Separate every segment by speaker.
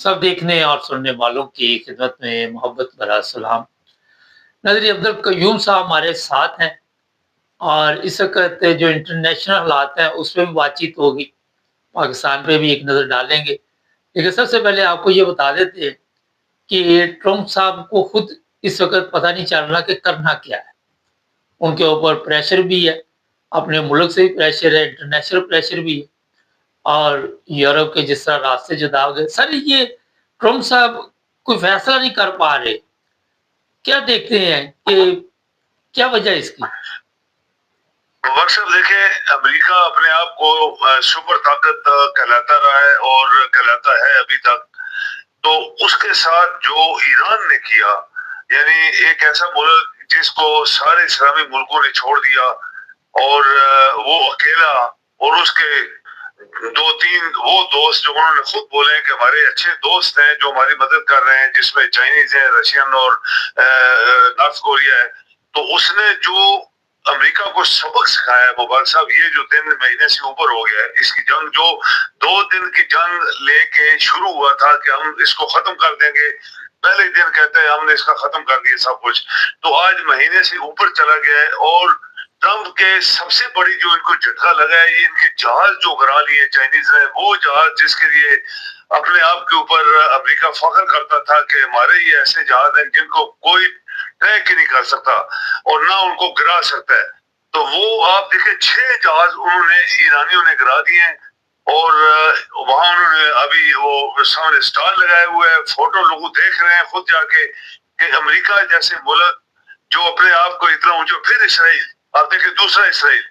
Speaker 1: सब देखने और सुनने वालों की खिदमत में मोहब्बत भरा सलाम। नाज़रीन, अब्दुल कयूम साहब हमारे साथ हैं और इस वक़्त जो इंटरनेशनल हालात हैं उस पे भी बातचीत होगी, पाकिस्तान पे भी एक नज़र डालेंगे। लेकिन सबसे पहले आपको ये बता देते हैं कि ट्रम्प साहब को खुद इस वक़्त पता नहीं चल रहा कि करना क्या है। उनके ऊपर प्रेशर भी है, अपने मुल्क से भी प्रेशर है, इंटरनेशनल प्रेशर भी है और यूरोप के जिस तरह रास्ते जुदा हो गए। सर, ये ट्रम्प साहब कोई फैसला नहीं कर पा रहे। क्या देखते हैं कि क्या वजह है इसकी?
Speaker 2: मुबारक साहब, देखें, अमेरिका अपने आप को सुपर ताकत कहलाता रहा है और कहलाता है अभी तक। तो उसके साथ जो ईरान ने किया, यानी एक ऐसा मुल्क जिसको सारे इस्लामी मुल्कों ने छोड़ दिया और वो अकेला, और उसके दो तीन वो दोस्त जो उन्होंने खुद बोले कि हमारे अच्छे दोस्त हैं जो हमारी मदद कर रहे हैं, जिसमें चाइनीज है, रशियन और नॉर्थ कोरिया है। तो उसने जो अमेरिका को सबक सिखाया है मुबारक साहब, ये जो 3 महीने से ऊपर हो गया है, इसकी जंग जो 2 दिन की जंग लेके शुरू हुआ था कि हम इसको खत्म कर देंगे, पहले दिन कहते हैं हमने इसका खत्म कर दिया सब कुछ, तो आज महीने से ऊपर चला गया है। और ट्रम्प के सबसे बड़ी जो इनको झटका लगा है, ये इनके जहाज जो गिरा लिए चाइनीज ने, वो जहाज जिसके लिए अपने आप के ऊपर अमेरिका फख्र करता था कि हमारे ये ऐसे जहाज हैं जिनको कोई ट्रैक ही नहीं कर सकता और ना उनको गिरा सकता है। तो वो आप देखें, 6 जहाज उन्होंने ईरानियों ने गिरा दिए हैं और वहां उन्होंने अभी वो सामने स्टॉल लगाए हुए हैं, फोटो लोग देख रहे हैं खुद जाके कि अमेरिका जैसे मुल्क जो अपने आप को इतना ऊंचा, फिर इसराइल, आप देखिए दूसरा इसराइल।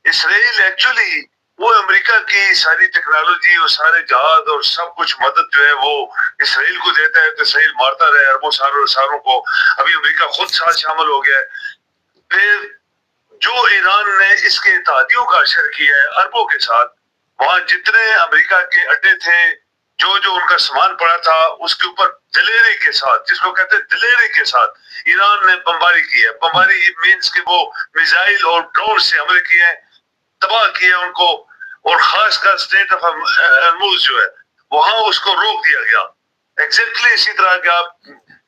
Speaker 2: इसराइल एक्चुअली वो अमेरिका की सारी टेक्नोलॉजी और सारे जहाज और सब कुछ मदद जो है वो इसराइल को देता है, तो इसराइल मारता रहे अरबों सारों को। अभी अमेरिका खुद साथ शामिल हो गया है। फिर जो ईरान ने इसके इत्तेहादियों का असर किया है अरबों के साथ, वहां जितने अमेरिका के अड्डे थे, जो जो उनका सामान पड़ा था, उसके ऊपर दिलेरी के साथ, जिसको कहते हैं दिलेरी के साथ ईरान ने बमबारी की है। बमबारी मीन्स के वो मिसाइल और ड्रोन से हमले किए, तबाह किया उनको, और खासकर स्टेट ऑफ हर्मुज जो है वहां उसको रोक दिया गया। एग्जैक्टली इसी तरह के आप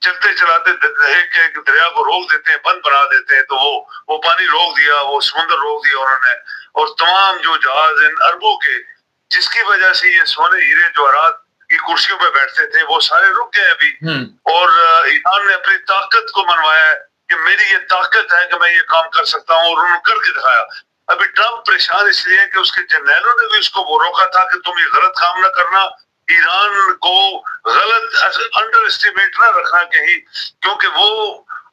Speaker 2: चलते चलाते एक दरिया को रोक देते हैं, बंद बना देते हैं, तो वो पानी रोक दिया, वो समुद्र रोक दिया उन्होंने। और तमाम जो जहाज इन अरबों के, जिसकी वजह से ये सोने हीरे जवाहरात की कुर्सियों पे बैठते थे, वो सारे रुक गए अभी। और ईरान ने अपनी ताकत को मनवाया कि मेरी ये ताकत है कि मैं ये काम कर सकता हूँ, और उन्होंने करके दिखाया। अभी ट्रम्प परेशान इसलिए कि उसके जर्नैलों ने भी उसको वो रोका था कि तुम ये गलत काम ना करना, ईरान को गलत अंडर एस्टिमेट ना रखना कहीं, क्योंकि वो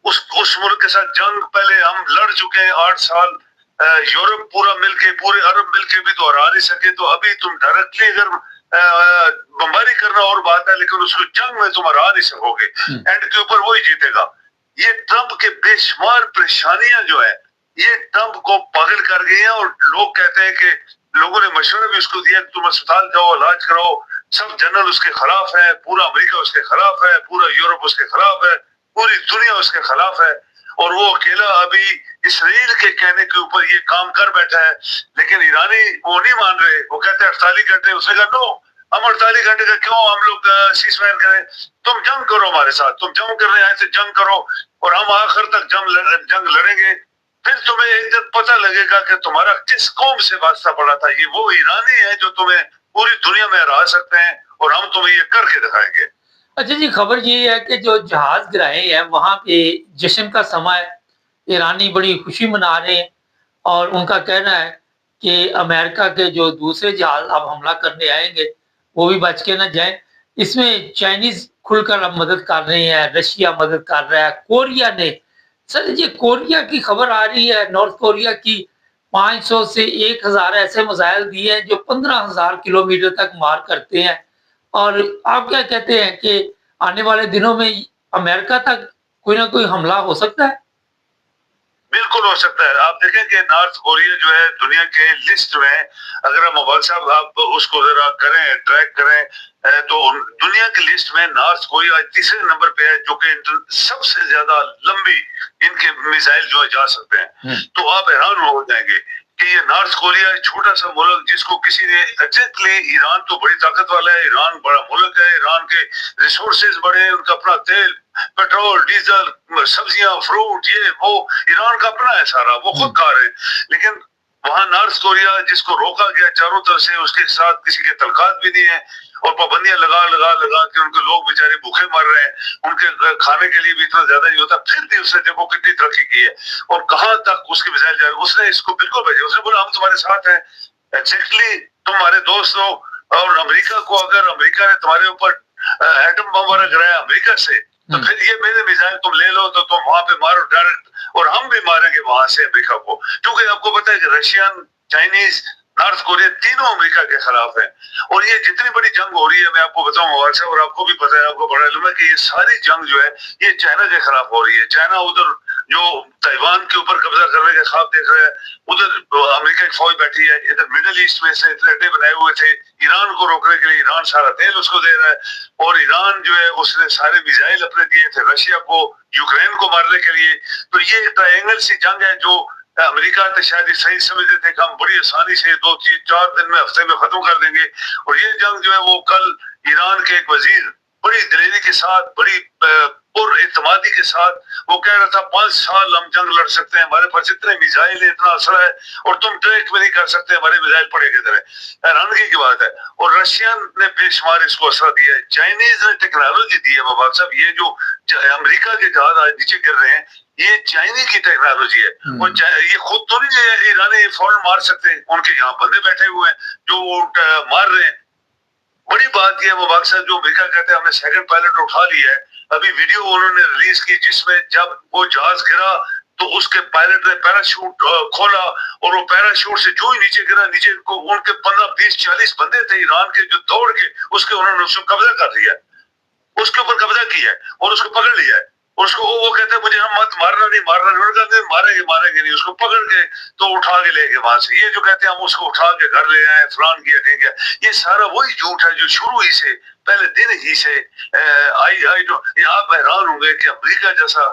Speaker 2: उस मुल्क के साथ जंग पहले हम लड़ चुके हैं 8 साल। यूरोप पूरा मिलके, पूरे अरब मिलके भी तो हरा नहीं सके, तो अभी तुम डायरेक्टली अगर बमबारी करना और बात है, लेकिन उसको जंग में तुम हरा नहीं सकोगे, एंड के ऊपर वही जीतेगा। ये ट्रम्प के बेशुमार परेशानियां जो है, ये ट्रम्प को पागल कर गई हैं। और लोग कहते हैं कि लोगों ने मशवरा भी उसको दिया कि तुम अस्पताल जाओ, इलाज कराओ, सब जनरल उसके खिलाफ है, पूरा अमेरिका उसके खिलाफ है, पूरा यूरोप उसके खिलाफ है, पूरी दुनिया उसके खिलाफ है, और वो अकेला अभी इसराइल के कहने के ऊपर ये काम कर बैठा है। लेकिन ईरानी वो नहीं मान रहे, वो कहते हैं 48 घंटे। उसने कहा नो, हम 48 घंटे का क्यों हम लोग सीज फायर करें, तुम जंग करो हमारे साथ, तुम जंग कर रहे हैं ऐसे जंग करो, और हम आखिर तक जंग लड़ेंगे, फिर तुम्हें एक दिन पता लगेगा कि तुम्हारा किस कौम से वास्ता पड़ा था। ये वो ईरानी है जो तुम्हें पूरी दुनिया में हरा सकते हैं, और हम तुम्हें ये करके दिखाएंगे।
Speaker 1: अच्छा जी, खबर ये है कि जो जहाज गिराए हैं वहां पे जश्न का समय है, ईरानी बड़ी खुशी मना रहे हैं और उनका कहना है कि अमेरिका के जो दूसरे जहाज अब हमला करने आएंगे वो भी बच के ना जाएं। इसमें चाइनीज खुलकर अब मदद कर रहे हैं, रशिया मदद कर रहा है, कोरिया ने। सर, ये कोरिया की खबर आ रही है, नॉर्थ कोरिया की 500 से 1000 ऐसे मिसाइल दिए हैं जो 15,000 किलोमीटर तक मार करते हैं। और आप क्या कहते हैं कि आने वाले दिनों में अमेरिका तक कोई ना कोई हमला हो सकता है?
Speaker 2: बिल्कुल हो सकता है। आप देखें कि नॉर्थ कोरिया जो है दुनिया के लिस्ट में, अगर हम मोबाइल साहब आप उसको जरा करें, ट्रैक करें, तो दुनिया की लिस्ट में नॉर्थ कोरिया तीसरे नंबर पे है, जो कि सबसे ज्यादा लंबी इनके मिसाइल जो है जा सकते हैं। तो आप हैरान हो जाएंगे کہ یہ نارتھ کوریا چھوٹا سا ملک جس کو کسی نے ایگزیکٹلی، ایران تو بڑی طاقت والا ہے، ایران بڑا ملک ہے، ایران کے ریسورسز بڑے ہیں، ان کا اپنا تیل، پیٹرول، ڈیزل، سبزیاں، فروٹ، یہ وہ ایران کا اپنا ہے سارا، وہ خود کھا رہے ہیں۔ لیکن وہاں نارتھ کوریا جس کو روکا گیا چاروں طرف سے، اس کے ساتھ کسی کے تعلقات بھی نہیں ہے، اور پابندیاں لگا لگا لگا کے ان کے لوگ بیچارے بھوکے مر رہے ہیں، ان کے کھانے کے لیے بھی اتنا زیادہ نہیں ہوتا، پھر بھی اس نے دیکھو کتنی ترقی کی ہے، اور کہاں تک اس کی میزائل جا رہی ہے۔ اس نے اس کو بالکل بھیجا، اس نے بولا ہم تمہارے ساتھ ہیں، ایگزیکٹلی تمہارے دوست ہو، اور امریکہ کو اگر امریکہ نے تمہارے اوپر ایٹم بم وغیرہ گرایا امریکہ سے، تو پھر یہ میرے میزائل تم لے لو تو تم وہاں پہ مارو ڈائریکٹ، اور ہم بھی ماریں گے وہاں سے امریکہ کو، کیونکہ آپ کو پتا ہے کہ رشین، چائنیز، نارتھ کوریا تینوں امریکہ کے خلاف ہیں۔ اور یہ جتنی بڑی جنگ ہو رہی ہے، میں آپ کو بتاؤں مواد سے، اور آپ کو بھی پتا ہے، آپ کو بڑا علم ہے کہ یہ ساری جنگ جو ہے یہ چائنا کے خلاف ہو رہی ہے۔ چائنا ادھر جو تائیوان کے اوپر قبضہ کرنے کے خواب دیکھ رہا ہے، ادھر امریکہ کی فوج بیٹھی ہے، ادھر مڈل ایسٹ میں سے اتنے اڈے بنائے ہوئے تھے ایران کو روکنے کے لیے، ایران سارا تیل اس کو دے رہا ہے، اور ایران جو ہے اس نے سارے میزائل اپنے دیے تھے رشیا کو، یوکرین کو مارنے کے لیے۔ تو یہ ٹرائنگل سی جنگ ہے جو امریکہ تو شاید یہ صحیح سمجھتے تھے کہ ہم بڑی آسانی سے 2-4 دن میں، ہفتے میں ختم کر دیں گے، اور یہ جنگ جو ہے وہ کل ایران کے ایک وزیر بڑی دلیری کے ساتھ، بڑی پر اعتمادی کے ساتھ وہ کہہ رہا تھا 5 سال ہم جنگ لڑ سکتے ہیں، ہمارے پاس اتنے میزائل ہیں، اتنا اثر ہے، اور تم ٹریک بھی نہیں کر سکتے، ہمارے میزائل پڑے کدھر ہے۔ حیرانگی کی بات ہے۔ اور رشین نے بے شمار اس کو اثر دیا ہے، چائنیز نے ٹیکنالوجی دی ہے مبارک صاحب، یہ جو امریکہ کے جہاز آج نیچے گر رہے ہیں یہ چائنی کی ٹیکنالوجی ہے، اور یہ خود تو نہیں ہے ایرانی فوراً مار سکتے، ان کے یہاں بندے بیٹھے ہوئے ہیں جو وہ مار رہے ہیں۔ بڑی بات یہ ہے مبارک صاحب، جو امریکہ کہتے ہیں ہم نے سیکنڈ پائلٹ اٹھا لیا ہے، ابھی ویڈیو انہوں نے ریلیز کی جس میں جب وہ جہاز گرا تو اس کے پائلٹ نے پیراشوٹ کھولا، اور وہ پیراشوٹ سے جو ہی نیچے گرا، نیچے کو ان کے 15-20-40 بندے تھے ایران کے جو دوڑ کے اس کے انہوں نے اس کو قبضہ کر لیا، اس کے اوپر قبضہ کیا ہے اور اس کو پکڑ لیا ہے، اور اس کو وہ کہتے ہیں مجھے ہم مت مارنا نہیں، مارنا نہیں، انہوں نے کہتے ہیں ماریں گے نہیں، اس کو پکڑ کے تو اٹھا کے لے گئے وہاں سے۔ یہ جو کہتے ہیں ہم اس کو اٹھا کے گھر لے آئے، فلان کیا کہیں گے، یہ سارا وہی جھوٹ ہے جو شروع ہی سے، پہلے دن ہی سے آپ حیران ہوں گے کہ امریکہ جیسا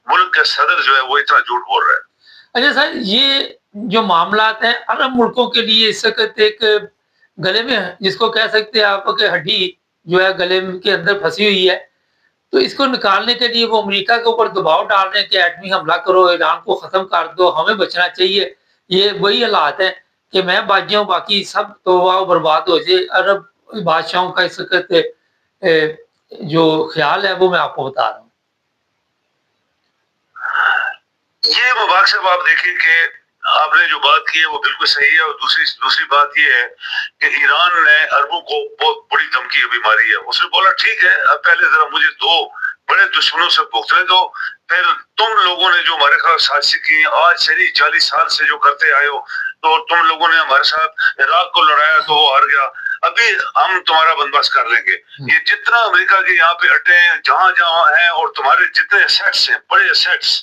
Speaker 2: ملک کا صدر جو ہے وہ اتنا جھوٹ بول رہا ہے۔
Speaker 1: اچھا سر، یہ جو معاملات ہیں عرب ملکوں کے لیے اس وقت ایک گلے میں جس کو کہہ سکتے ہیں آپ کہ ہڈی جو ہے گلے کے اندر پھنسی ہوئی ہے، تو اس کو نکالنے کے لیے وہ امریکہ کے اوپر دباؤ ڈال رہے ہیں کہ ایٹمی حملہ کرو، ایران کو ختم کر دو، ہمیں بچنا چاہیے۔ یہ وہی حالات ہیں کہ میں بچ جاؤں باقی سب تو برباد ہو جائے۔ عرب بادشاہوں کا اس وقت جو خیال ہے وہ میں آپ کو بتا رہا ہوں۔
Speaker 2: یہ مبارک صاحب آپ دیکھیں کہ آپ نے جو بات کی ہے وہ بالکل صحیح ہے، اور دوسری بات یہ ہے کہ ایران نے عربوں کو بہت بڑی دھمکی ابھی ماری ہے۔ اس نے بولا ٹھیک ہے اب پہلے ذرا مجھے 2 بڑے دشمنوں سے بھگتنے دو، پھر تم لوگوں نے جو ہمارے خلاف سازشیں کی آج سے نہیں 40 سال سے جو کرتے آئے ہو، تو تم لوگوں نے ہمارے ساتھ عراق کو لڑایا تو وہ ہار گیا، ابھی ہم تمہارا بندوبست کر لیں گے۔ یہ جتنا امریکہ کے یہاں پہ اڈے ہیں جہاں جہاں ہیں، اور تمہارے جتنے اسیٹس ہیں بڑے اسیٹس،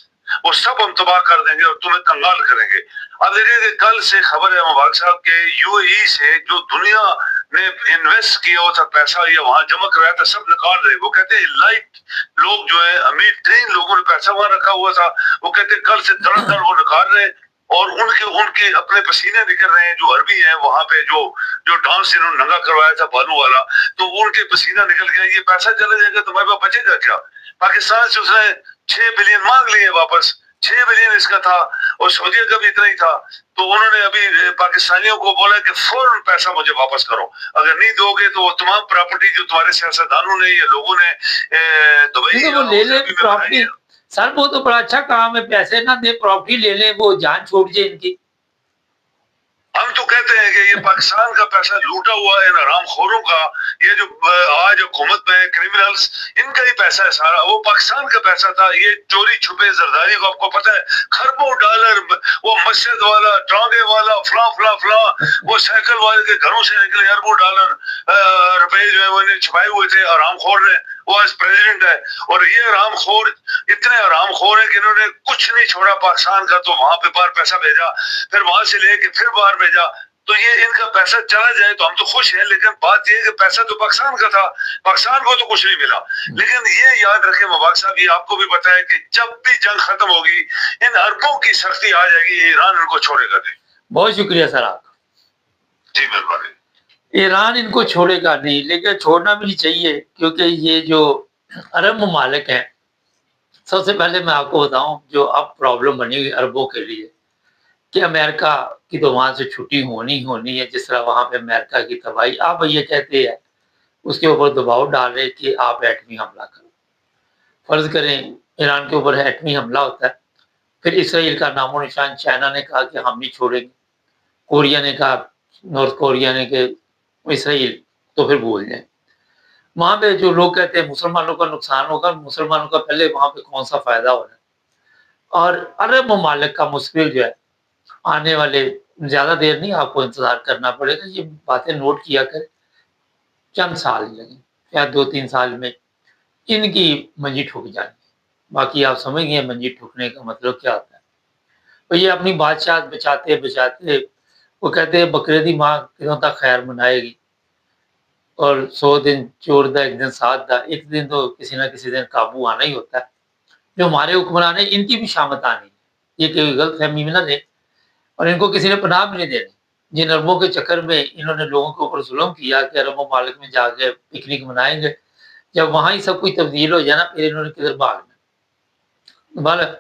Speaker 2: وہ سب ہم تباہ کر دیں گے اور تمہیں کنگال کریں گے۔ اب دیکھیں کہ کل سے خبر ہے مبارک صاحب کے یو اے ای سے جو دنیا نے انویسٹ کیا ہوا تھا پیسہ یا وہاں جمع کرایا تھا سب نکال رہے۔ وہ کہتے ہیں لائٹ لوگ جو ہے امیر ترین لوگوں نے پیسہ وہاں رکھا ہوا تھا، وہ کہتے ہیں کل سے دڑ دڑ وہ نکال رہے ہیں، اور ان کے اپنے پسینے نکل رہے ہیں جو عربی ہیں وہاں پہ جو ڈانس انہوں نے ننگا کروایا تھا بانو والا، تو ان کے پسینہ نکل گیا۔ یہ پیسہ چلا جائے گا تمہارے پاس بچے گا کیا؟ پاکستان سے اس نے 6 بلین مانگ لیے واپس، 6 بلین اس کا تھا، اور سعودیہ کا بھی اتنا ہی تھا، تو انہوں نے ابھی پاکستانیوں کو بولا کہ فوراً پیسہ مجھے واپس کرو، اگر نہیں دو گے تو وہ تمام پراپرٹی جو تمہارے سیاستدانوں نے یا لوگوں نے دبئی
Speaker 1: وہ لے لیں پراپرٹی، سر وہ تو بڑا اچھا کام ہے، پیسے نہ دے پراپرٹی لے لیں، وہ جان چھوڑ جائے ان کی۔
Speaker 2: ہم تو کہتے ہیں کہ یہ پاکستان کا پیسہ لوٹا ہوا ہے ان حرام خوروں کا، یہ جو آج حکومت میں کرمنلز ان کا ہی پیسہ ہے سارا، وہ پاکستان کا پیسہ تھا۔ یہ چوری چھپے زرداری کو آپ کو پتہ ہے خربوں ڈالر، وہ مسجد والا، ٹانگے والا، فلاں فلاں فلاں، وہ سائیکل والے کے گھروں سے نکلے اربوں ڈالر روپے جو ہے وہ انہیں چھپائے ہوئے تھے حرام خور نے، وہ آج پریزیڈنٹ ہے۔ اور یہ حرام خور اتنے حرام خور ہیں کہ انہوں نے کچھ نہیں چھوڑا پاکستان کا، تو وہاں پہ باہر پیسہ بھیجا، پھر وہاں سے لے کے پھر باہر بھیجا، تو یہ ان کا پیسہ چلا جائے تو ہم تو خوش ہیں، لیکن بات یہ ہے کہ پیسہ تو پاکستان کا تھا، پاکستان کو تو کچھ نہیں ملا۔ لیکن یہ یاد رکھیں مبارک صاحب، یہ آپ کو بھی پتا ہے کہ جب بھی جنگ ختم ہوگی ان اربوں کی سختی آ جائے گی، ایران ان کو چھوڑے گا نہیں۔
Speaker 1: बहुत शुक्रिया सर आपका।
Speaker 2: जी मेहरबानी।
Speaker 1: ईरान इनको छोड़ेगा नहीं, लेकिन छोड़ना भी नहीं चाहिए, क्योंकि ये जो अरब ममालिक हैं, सबसे पहले मैं आपको बताऊँ जो अब प्रॉब्लम बनी हुई अरबों के लिए, कि अमेरिका की तो वहाँ से छुट्टी होनी ही होनी है, जिस तरह वहाँ पे अमेरिका की तबाही अब ये कहते हैं, उसके ऊपर दबाव डाल रहे हैं कि आप एटमी हमला करो। फ़र्ज़ करें ईरान के ऊपर एटमी हमला होता है, फिर इसराइल का नामो-निशान, चाइना ने कहा कि हम नहीं छोड़ेंगे, कोरिया ने कहा, नॉर्थ कोरिया ने कि इसराइल तो फिर भूल जाएँ। वहाँ पे जो लोग कहते हैं मुसलमानों का नुकसान होगा, मुसलमानों का पहले वहाँ पे कौन-सा फ़ायदा हो रहा है। और अरब ममालिक का मुश्किल जो है, आने वाले ज़्यादा देर नहीं आपको इंतज़ार करना पड़ेगा, ये बातें नोट किया करें, चंद साल ही लगेंगे, शायद 2-3 साल में इनकी मंजी ठुक जानी है। बाकी आप समझ गए मंजी ठुकने का मतलब क्या होता है। तो ये अपनी बादशाहत बचाते-बचाते वो कहते हैं बकरीदी माँ दिनों तक खैर मनाएगी, और 100 दिन चोर दा, एक दिन साथ दा, एक दिन तो किसी न किसी दिन काबू आना ही होता है। जो हमारे हुक्मरान हैं, इनकी भी शामत आनी है। ये कोई गलतफ़हमी में ना लें, और इनको किसी ने पनाह भी नहीं देनी। जिन अरबों के चक्कर में इन्होंने लोगों के ऊपर ज़ुल्म किया कि अरब ममालिक में जाके पिकनिक मनाएँगे, जब वहाँ ही सब कुछ तब्दील हो जाए ना, फिर इन्होंने किधर भागना। बहरहाल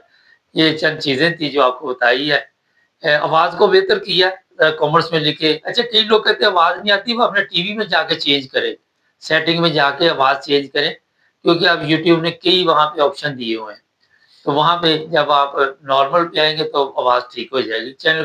Speaker 1: ये चंद चीज़ें थी जो आपको बताई है। आवाज़ को बेहतर किया कॉमर्स में लिखे। अच्छा, कई लोग कहते हैं आवाज़ नहीं आती, वो अपने टीवी में जाके चेंज करें, सेटिंग में जाके आवाज़ चेंज करें, क्योंकि अब यूट्यूब ने कई वहाँ पे ऑप्शन दिए हुए हैं। तो वहाँ पे जब आप नॉर्मल पे आएँगे तो आवाज़ ठीक हो जाएगी। चैनल